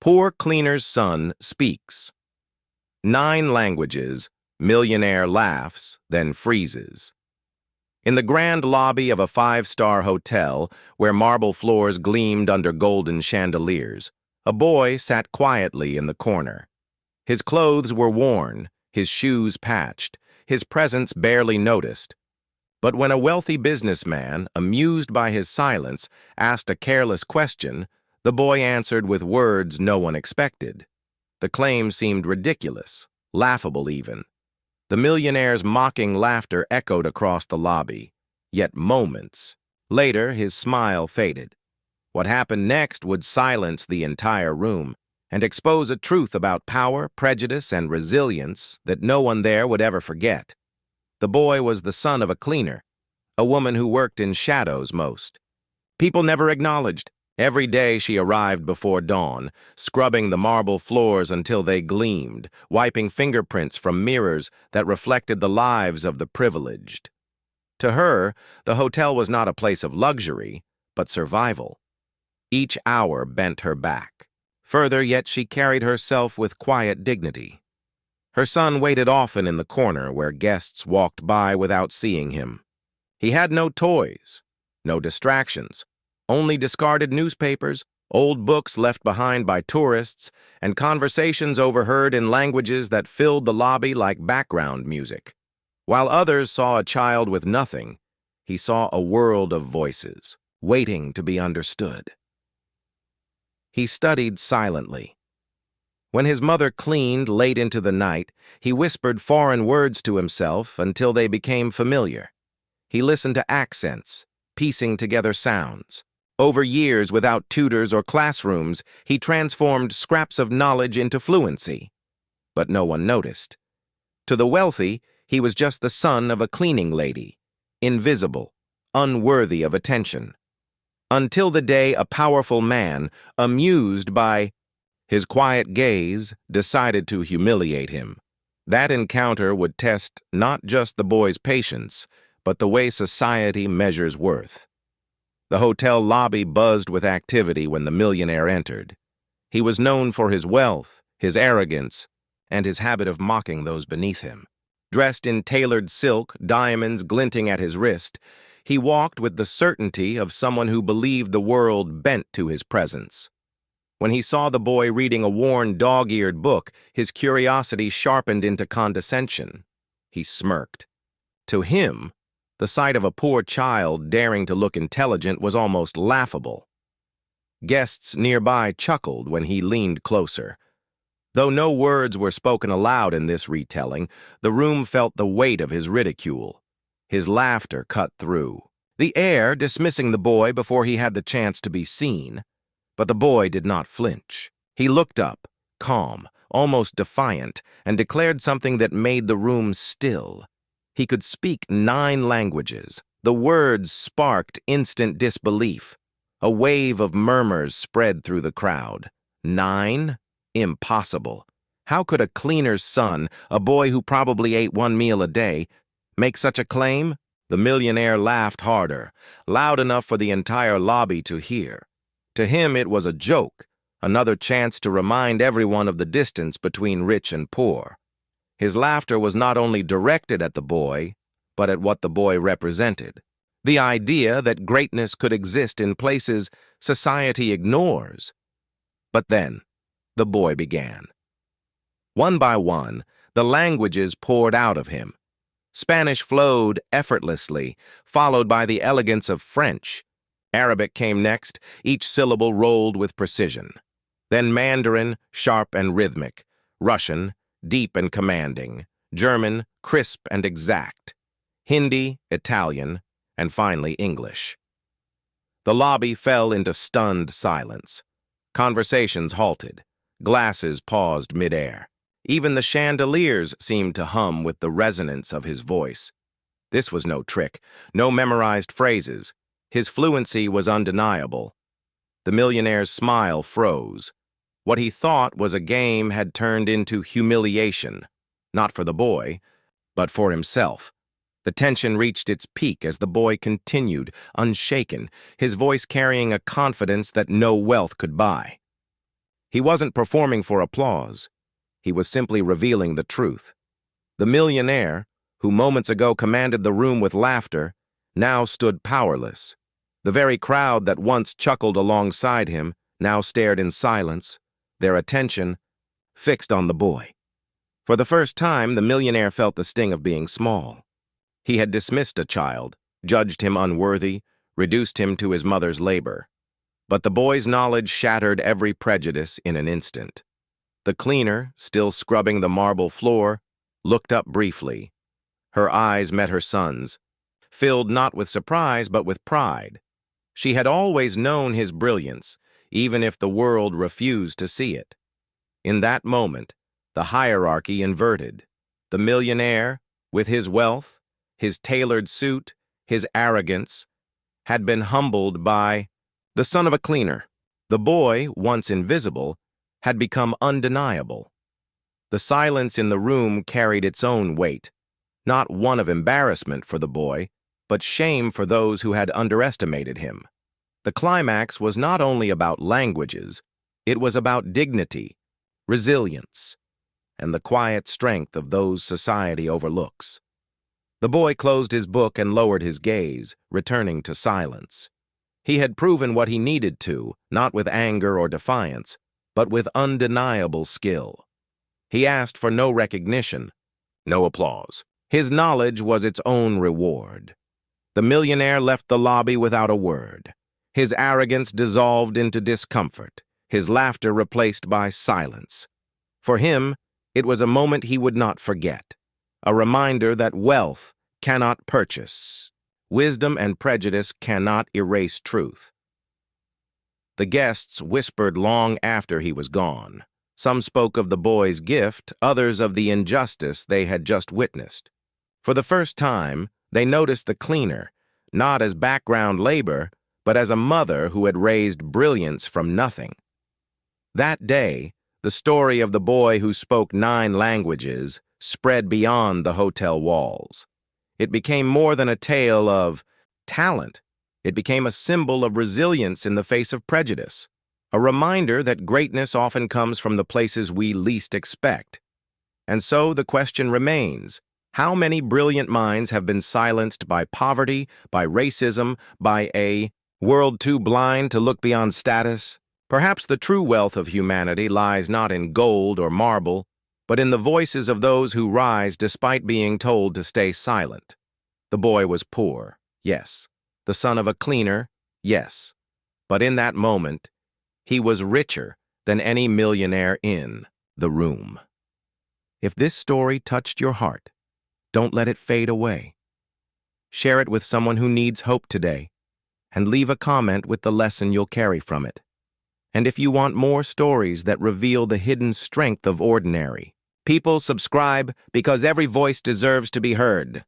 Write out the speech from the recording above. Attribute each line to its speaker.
Speaker 1: Poor cleaner's son speaks. 9 languages, millionaire laughs, then freezes. In the grand lobby of a 5-star hotel, where marble floors gleamed under golden chandeliers, a boy sat quietly in the corner. His clothes were worn, his shoes patched, his presence barely noticed. But when a wealthy businessman, amused by his silence, asked a careless question, the boy answered with words no one expected. The claim seemed ridiculous, laughable even. The millionaire's mocking laughter echoed across the lobby. Yet moments later, his smile faded. What happened next would silence the entire room and expose a truth about power, prejudice, and resilience that no one there would ever forget. The boy was the son of a cleaner, a woman who worked in shadows most. People never acknowledged. Every day she arrived before dawn, scrubbing the marble floors until they gleamed, wiping fingerprints from mirrors that reflected the lives of the privileged. To her, the hotel was not a place of luxury, but survival. Each hour bent her back. Further, yet she carried herself with quiet dignity. Her son waited often in the corner where guests walked by without seeing him. He had no toys, no distractions, only discarded newspapers, old books left behind by tourists, and conversations overheard in languages that filled the lobby like background music. While others saw a child with nothing, he saw a world of voices, waiting to be understood. He studied silently. When his mother cleaned late into the night, he whispered foreign words to himself until they became familiar. He listened to accents, piecing together sounds. Over years, without tutors or classrooms, he transformed scraps of knowledge into fluency. But no one noticed. To the wealthy, he was just the son of a cleaning lady, invisible, unworthy of attention. Until the day a powerful man, amused by his quiet gaze, decided to humiliate him. That encounter would test not just the boy's patience, but the way society measures worth. The hotel lobby buzzed with activity when the millionaire entered. He was known for his wealth, his arrogance, and his habit of mocking those beneath him. Dressed in tailored silk, diamonds glinting at his wrist, he walked with the certainty of someone who believed the world bent to his presence. When he saw the boy reading a worn, dog-eared book, his curiosity sharpened into condescension. He smirked. To him, the sight of a poor child daring to look intelligent was almost laughable. Guests nearby chuckled when he leaned closer. Though no words were spoken aloud in this retelling, the room felt the weight of his ridicule. His laughter cut through, the air dismissing the boy before he had the chance to be seen. But the boy did not flinch. He looked up, calm, almost defiant, and declared something that made the room still. He could speak 9 languages. The words sparked instant disbelief. A wave of murmurs spread through the crowd. 9? Impossible. How could a cleaner's son, a boy who probably ate 1 meal a day, make such a claim? The millionaire laughed harder, loud enough for the entire lobby to hear. To him, it was a joke, another chance to remind everyone of the distance between rich and poor. His laughter was not only directed at the boy, but at what the boy represented. The idea that greatness could exist in places society ignores. But then, the boy began. One by one, the languages poured out of him. Spanish flowed effortlessly, followed by the elegance of French. Arabic came next, each syllable rolled with precision. Then Mandarin, sharp and rhythmic. Russian, deep and commanding. German, crisp and exact. Hindi, Italian, and finally English. The lobby fell into stunned silence. Conversations halted. Glasses paused midair. Even the chandeliers seemed to hum with the resonance of his voice. This was no trick, no memorized phrases. His fluency was undeniable. The millionaire's smile froze. What he thought was a game had turned into humiliation, not for the boy, but for himself. The tension reached its peak as the boy continued, unshaken, his voice carrying a confidence that no wealth could buy. He wasn't performing for applause. He was simply revealing the truth. The millionaire, who moments ago commanded the room with laughter, now stood powerless. The very crowd that once chuckled alongside him now stared in silence, their attention fixed on the boy. For the first time, the millionaire felt the sting of being small. He had dismissed a child, judged him unworthy, reduced him to his mother's labor. But the boy's knowledge shattered every prejudice in an instant. The cleaner, still scrubbing the marble floor, looked up briefly. Her eyes met her son's, filled not with surprise but with pride. She had always known his brilliance, even if the world refused to see it. In that moment, the hierarchy inverted. The millionaire, with his wealth, his tailored suit, his arrogance, had been humbled by the son of a cleaner. The boy, once invisible, had become undeniable. The silence in the room carried its own weight, not one of embarrassment for the boy, but shame for those who had underestimated him. The climax was not only about languages, it was about dignity, resilience, and the quiet strength of those society overlooks. The boy closed his book and lowered his gaze, returning to silence. He had proven what he needed to, not with anger or defiance, but with undeniable skill. He asked for no recognition, no applause. His knowledge was its own reward. The millionaire left the lobby without a word. His arrogance dissolved into discomfort, his laughter replaced by silence. For him, it was a moment he would not forget, a reminder that wealth cannot purchase. Wisdom and prejudice cannot erase truth. The guests whispered long after he was gone. Some spoke of the boy's gift, others of the injustice they had just witnessed. For the first time, they noticed the cleaner, not as background labor, but as a mother who had raised brilliance from nothing. That day, the story of the boy who spoke 9 languages spread beyond the hotel walls. It became more than a tale of talent. It became a symbol of resilience in the face of prejudice, a reminder that greatness often comes from the places we least expect. And so the question remains, how many brilliant minds have been silenced by poverty, by racism, by a world too blind to look beyond status? Perhaps the true wealth of humanity lies not in gold or marble, but in the voices of those who rise despite being told to stay silent. The boy was poor, yes. The son of a cleaner, yes. But in that moment, he was richer than any millionaire in the room. If this story touched your heart, don't let it fade away. Share it with someone who needs hope today, and leave a comment with the lesson you'll carry from it. And if you want more stories that reveal the hidden strength of ordinary people, subscribe because every voice deserves to be heard.